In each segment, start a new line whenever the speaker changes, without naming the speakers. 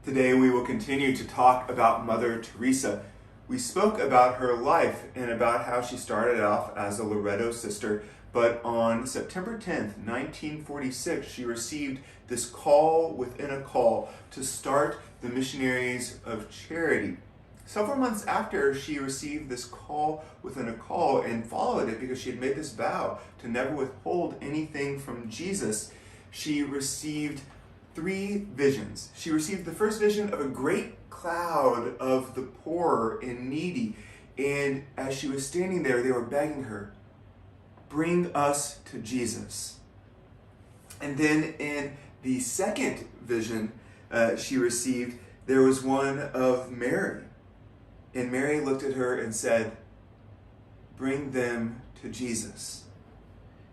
Today we will continue to talk about Mother Teresa. We spoke about her life and about how she started off as a Loreto sister, but on September 10th, 1946, she received this call within a call to start the Missionaries of Charity. Several months after she received this call within a call and followed it because she had made this vow to never withhold anything from Jesus, she received three visions. She received the first vision of a great cloud of the poor and needy, and as she was standing there, they were begging her, "Bring us to Jesus." And then in the second vision she received, there was one of Mary. And Mary looked at her and said, "Bring them to Jesus."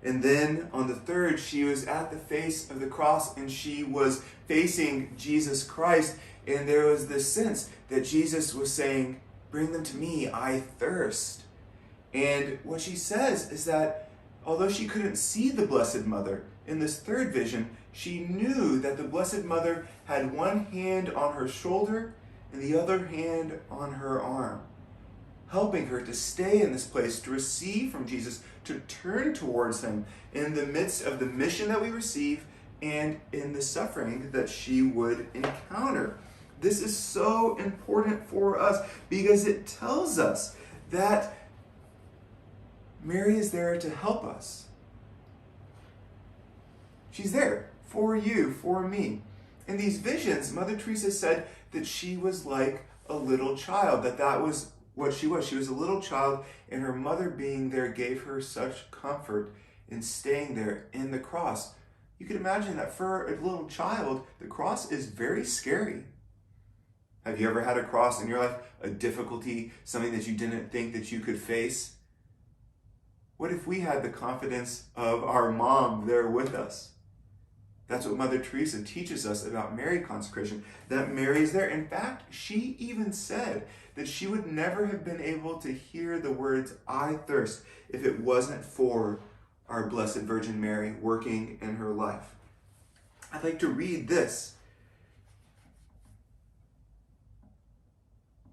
And then on the third, she was at the face of the cross and she was facing Jesus Christ. And there was this sense that Jesus was saying, "Bring them to me, I thirst." And what she says is that although she couldn't see the Blessed Mother in this third vision, she knew that the Blessed Mother had one hand on her shoulder and the other hand on her arm, helping her to stay in this place, to receive from Jesus, to turn towards him in the midst of the mission that we receive and in the suffering that she would encounter. This is so important for us because it tells us that Mary is there to help us. She's there for you, for me. In these visions, Mother Teresa said that she was like a little child, that was what she was. She was a little child, and her mother being there gave her such comfort in staying there in the cross. You can imagine that for a little child, the cross is very scary. Have you ever had a cross in your life, a difficulty, something that you didn't think that you could face? What if we had the confidence of our mom there with us? That's what Mother Teresa teaches us about Mary consecration, that Mary is there. In fact, she even said that she would never have been able to hear the words, "I thirst," if it wasn't for our Blessed Virgin Mary working in her life. I'd like to read this.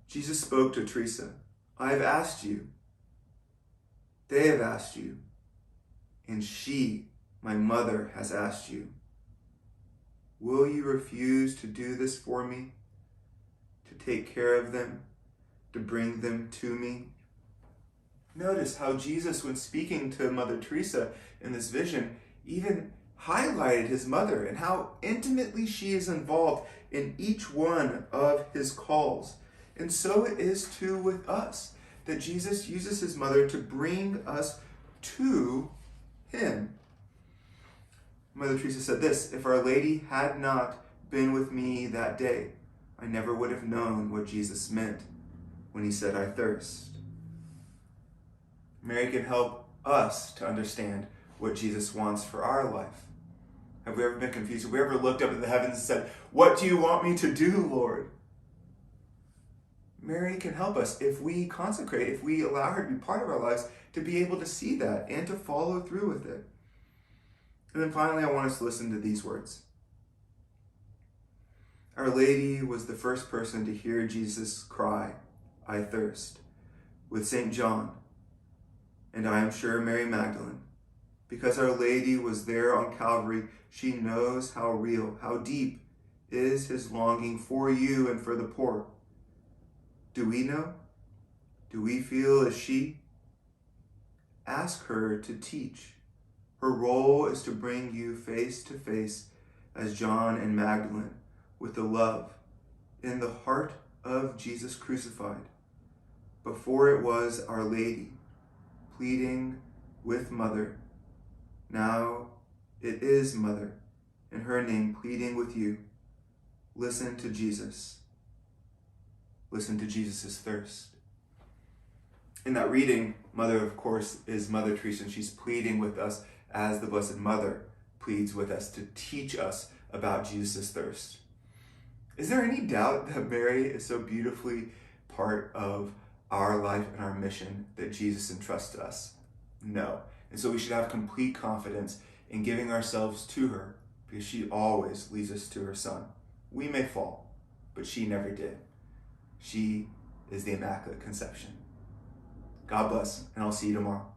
Jesus spoke to Teresa, "I have asked you, they have asked you, and she, my mother, has asked you. Will you refuse to do this for me, to take care of them, to bring them to me?" Notice how Jesus, when speaking to Mother Teresa in this vision, even highlighted his mother and how intimately she is involved in each one of his calls. And so it is too with us, that Jesus uses his mother to bring us to him. Mother Teresa said this, "If Our Lady had not been with me that day, I never would have known what Jesus meant when he said, 'I thirst.'" Mary can help us to understand what Jesus wants for our life. Have we ever been confused? Have we ever looked up at the heavens and said, "What do you want me to do, Lord?" Mary can help us if we consecrate, if we allow her to be part of our lives, to be able to see that and to follow through with it. And then finally, I want us to listen to these words. Our Lady was the first person to hear Jesus cry, "I thirst," with St. John, and I am sure Mary Magdalene. Because Our Lady was there on Calvary, she knows how real, how deep is his longing for you and for the poor. Do we know? Do we feel as she? Ask her to teach. Her role is to bring you face to face as John and Magdalene with the love in the heart of Jesus crucified. Before it was Our Lady pleading with Mother. Now it is Mother in her name pleading with you. Listen to Jesus. Listen to Jesus' thirst. In that reading, Mother, of course, is Mother Teresa, and she's pleading with us as the Blessed Mother pleads with us to teach us about Jesus' thirst. Is there any doubt that Mary is so beautifully part of our life and our mission that Jesus entrusts to us? No. And so we should have complete confidence in giving ourselves to her because she always leads us to her Son. We may fall, but she never did. She is the Immaculate Conception. God bless, and I'll see you tomorrow.